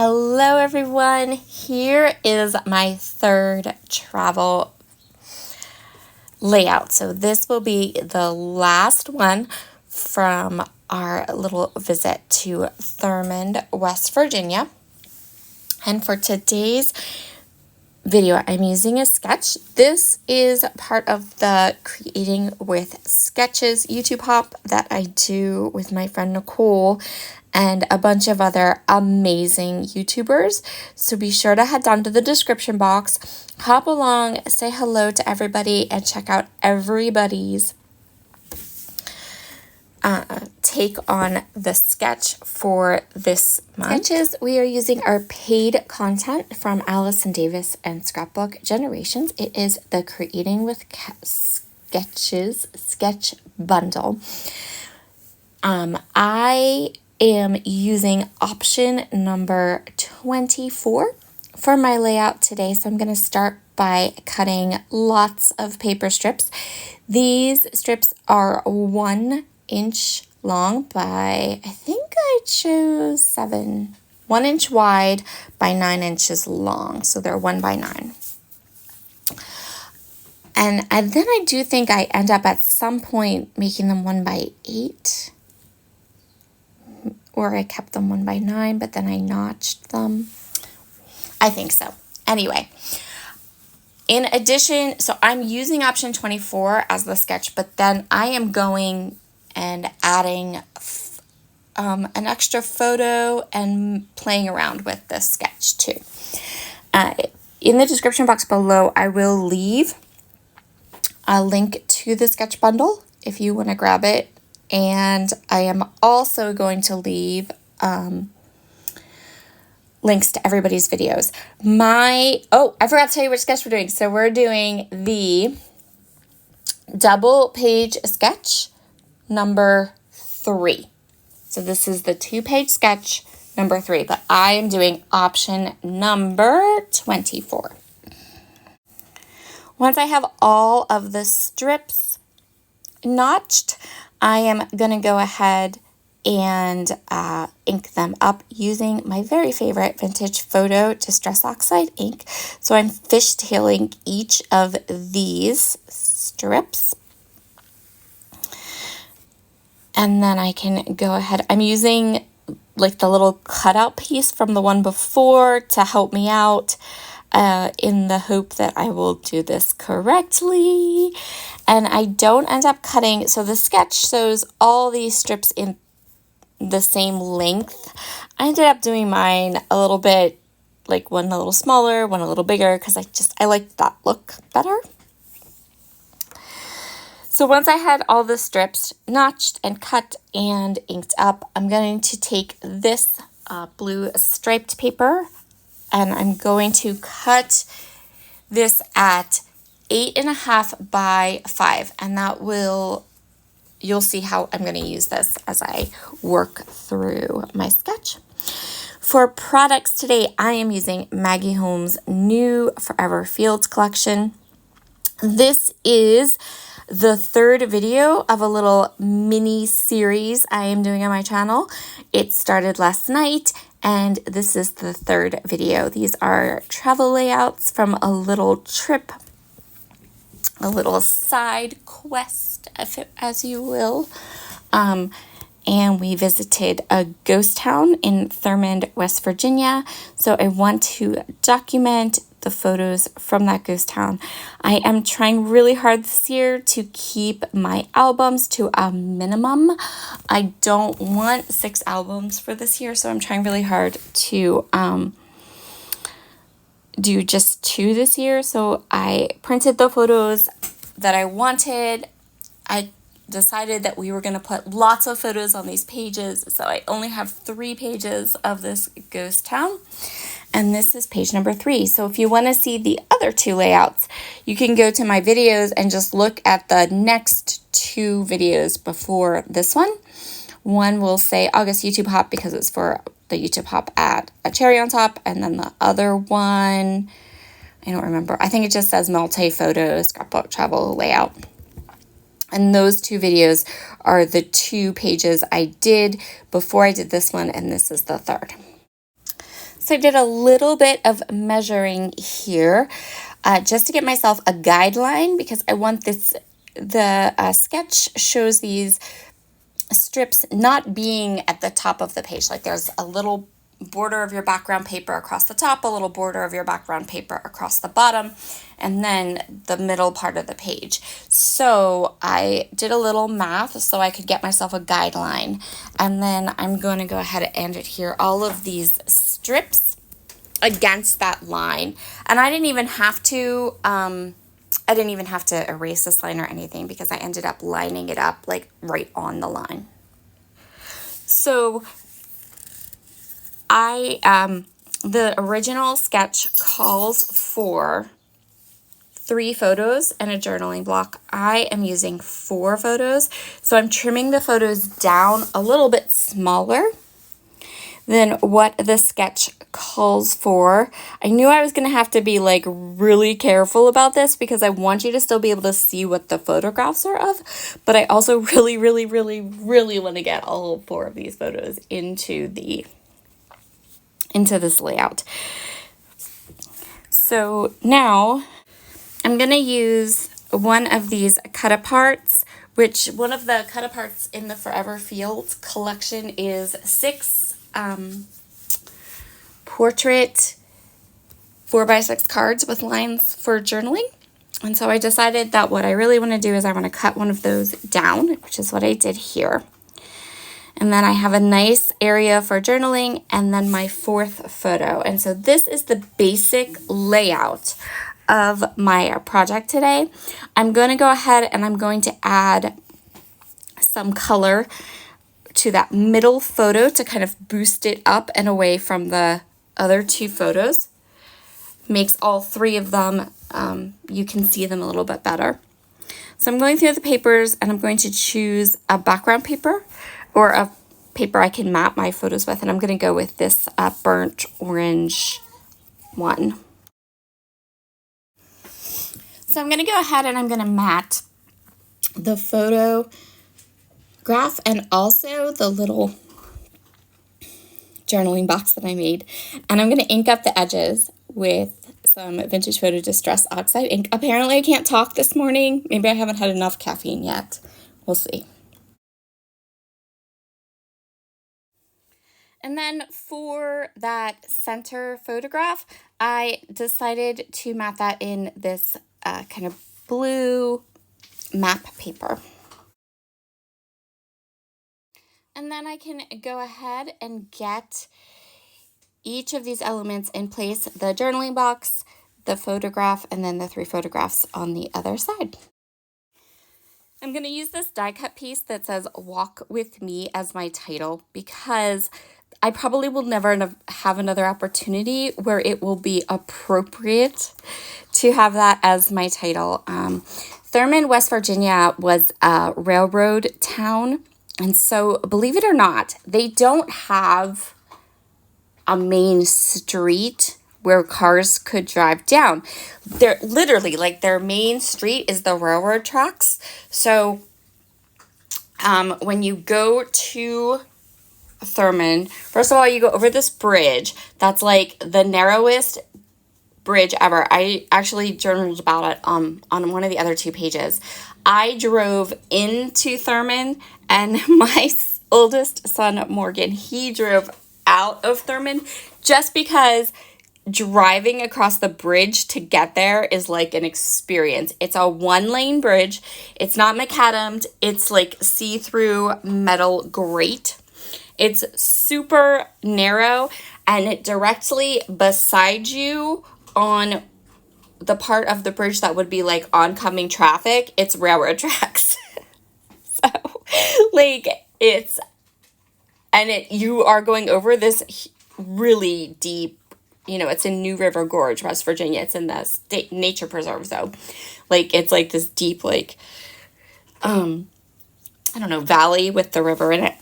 Hello everyone, here is my third travel layout. So this will be the last one from our little visit to Thurmond, West Virginia. And for today's video, I'm using a sketch. This is part of the Creating with Sketches YouTube hop that I do with my friend Nicole and a bunch of other amazing YouTubers. So be sure to head down to the description box, hop along, say hello to everybody, and check out everybody's take on the sketch for this month. Sketches, we are using our paid content from Allison Davis and Scrapbook Generations. It is the Creating with Sketches sketch bundle. I am using option number 24 for my layout today. So I'm going to start by cutting lots of paper strips. These strips are 1 inch long by, I think I chose 1 inch wide by 9 inches long. So they're 1 by 9. And then I do think I end up at some point making them 1 by 8. Or I kept them 1 by 9, but then I notched them. I think so. Anyway, in addition, so I'm using option 24 as the sketch, but then I am going and adding an extra photo and playing around with this sketch too. In the description box below, I will leave a link to the sketch bundle if you want to grab it. And I am also going to leave links to everybody's videos. I forgot to tell you which sketch we're doing. So we're doing the double page sketch number 3. So this is the 2-page sketch number 3, but I am doing option number 24. Once I have all of the strips notched, I am going to go ahead and ink them up using my very favorite vintage photo Distress Oxide ink. So I'm fishtailing each of these strips. And then I can go ahead. I'm using like the little cutout piece from the one before to help me out in the hope that I will do this correctly. And I don't end up cutting. So the sketch shows all these strips in the same length. I ended up doing mine a little bit, like one a little smaller, one a little bigger, because I like that look better. So once I had all the strips notched and cut and inked up, I'm going to take this blue striped paper and I'm going to cut this at 8.5 by 5. And that you'll see how I'm going to use this as I work through my sketch. For products today, I am using Maggie Holmes' new Forever Fields collection. This is the third video of a little mini series I am doing on my channel. It started last night and this is the third video. These are travel layouts from a little trip, a little side quest, as you will. And we visited a ghost town in Thurmond, West Virginia. So I want to document the photos from that ghost town. I am trying really hard this year to keep my albums to a minimum. I don't want 6 albums for this year, so I'm trying really hard to do just 2 this year. So I printed the photos that I wanted. I decided that we were going to put lots of photos on these pages, so I only have 3 pages of this ghost town. And this is page number 3. So if you want to see the other 2 layouts, you can go to my videos and just look at the next 2 videos before this one. One will say August YouTube Hop because it's for the YouTube Hop at a cherry on top. And then the other one, I don't remember. I think it just says multi-photo scrapbook travel layout. And those 2 videos are the 2 pages I did before I did this one. And this is the third. So I did a little bit of measuring here just to get myself a guideline, because I want the sketch shows these strips not being at the top of the page. Like there's a little border of your background paper across the top, a little border of your background paper across the bottom, and then the middle part of the page. So I did a little math so I could get myself a guideline. And then I'm going to go ahead and adhere all of these strips against that line. And I didn't even have to erase this line or anything, because I ended up lining it up like right on the line. So the original sketch calls for 3 photos and a journaling block. I am using 4 photos, so I'm trimming the photos down a little bit smaller than what the sketch calls for. I knew I was going to have to be like really careful about this, because I want you to still be able to see what the photographs are of, but I also really, really, really, really want to get all 4 of these photos into this layout. So now I'm going to use one of these cut-aparts, which one of the cut-aparts in the Forever Fields collection is 6 portrait 4x6 cards with lines for journaling. And so I decided that what I really want to do is I want to cut one of those down, which is what I did here. And then I have a nice area for journaling, and then my 4th photo. And so this is the basic layout of my project today. I'm going to go ahead and I'm going to add some color to that middle photo to kind of boost it up and away from the other 2 photos. Makes all 3 of them, you can see them a little bit better. So I'm going through the papers, and I'm going to choose a background paper or a paper I can map my photos with, and I'm going to go with this burnt orange one. So I'm going to go ahead and I'm going to mat the photograph and also the little journaling box that I made, and I'm going to ink up the edges with some Vintage Photo Distress Oxide ink. Apparently I can't talk this morning. Maybe I haven't had enough caffeine yet. We'll see. And then for that center photograph, I decided to mat that in this kind of blue map paper. And then I can go ahead and get each of these elements in place: the journaling box, the photograph, and then the 3 photographs on the other side. I'm going to use this die cut piece that says "Walk with Me" as my title, because I probably will never have another opportunity where it will be appropriate to have that as my title. Thurman, West Virginia was a railroad town, and so believe it or not, they don't have a main street where cars could drive down. They're literally like their main street is the railroad tracks. So when you go to Thurman, first of all, you go over this bridge that's like the narrowest bridge ever. I actually journaled about it on one of the other 2 pages. I drove into Thurman, and my oldest son, Morgan, he drove out of Thurman, just because driving across the bridge to get there is like an experience. It's a 1-lane bridge. It's not macadamed. It's like see-through metal grate. It's super narrow, and directly beside you on the part of the bridge that would be like oncoming traffic, it's railroad tracks. So like you are going over this really deep, it's in New River Gorge, West Virginia. It's in the state nature preserve, though. Like, it's like this deep, like, I don't know, valley with the river in it.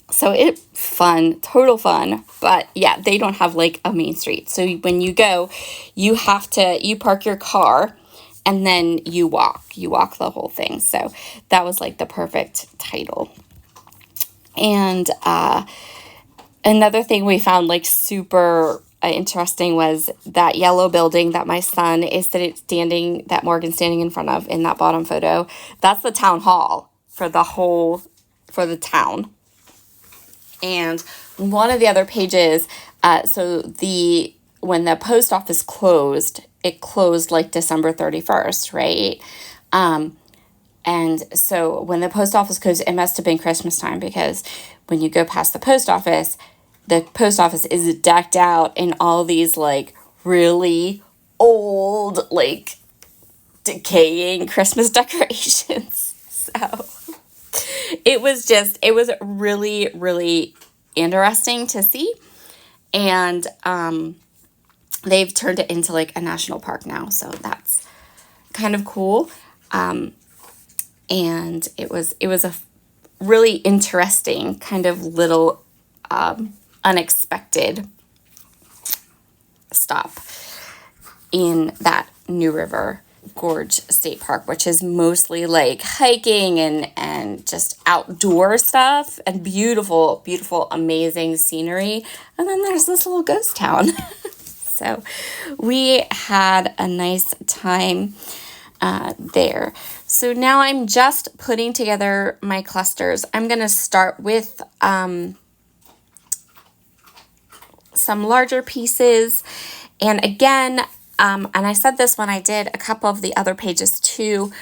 So it's fun, total fun. But yeah, they don't have like a main street. So when you go, you park your car and then you walk the whole thing. So that was like the perfect title. And another thing we found like super interesting was that yellow building that my son is standing, that Morgan's standing in front of in that bottom photo. That's the town hall for the town. And one of the other pages, when the post office closed, it closed like December 31st, right? And so when the post office closed, it must have been Christmas time, because when you go past the post office is decked out in all these like really old, like decaying Christmas decorations. So it was really, really interesting to see. And they've turned it into like a national park now. So that's kind of cool. And it was a really interesting kind of little unexpected stop in that New River Gorge State Park, which is mostly like hiking and just outdoor stuff and beautiful, beautiful, amazing scenery. And then there's this little ghost town. So we had a nice time there. So now I'm just putting together my clusters. I'm going to start with some larger pieces. And again, and I said this when I did a couple of the other pages too,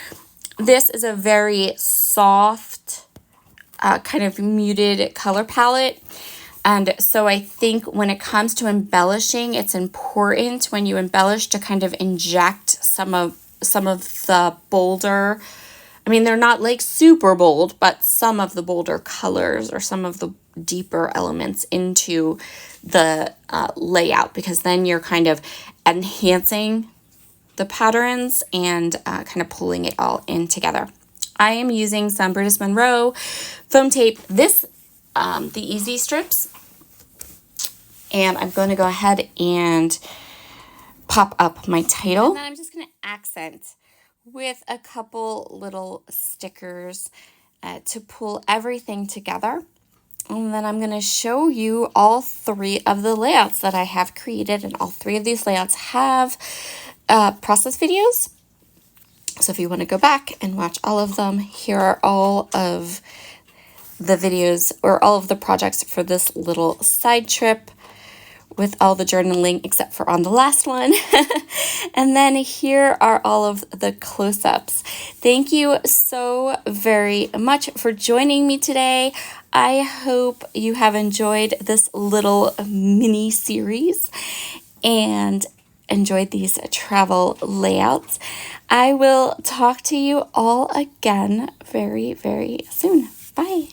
this is a very soft, kind of muted color palette. And so I think when it comes to embellishing, it's important when you embellish to kind of inject some of the bolder, I mean, they're not like super bold, but some of the bolder colors or some of the deeper elements into the layout, because then you're kind of enhancing the patterns and kind of pulling it all in together. I am using some Brutus Monroe foam tape, the easy strips, and I'm going to go ahead and pop up my title. And then I'm just going to accent with a couple little stickers to pull everything together. And then I'm going to show you all three of the layouts that I have created, and all three of these layouts have process videos. So if you want to go back and watch all of them, here are all of the videos or all of the projects for this little side trip with all the journaling except for on the last one. And then here are all of the close-ups. Thank you so very much for joining me today. I hope you have enjoyed this little mini series and enjoyed these travel layouts. I will talk to you all again very, very soon. Bye.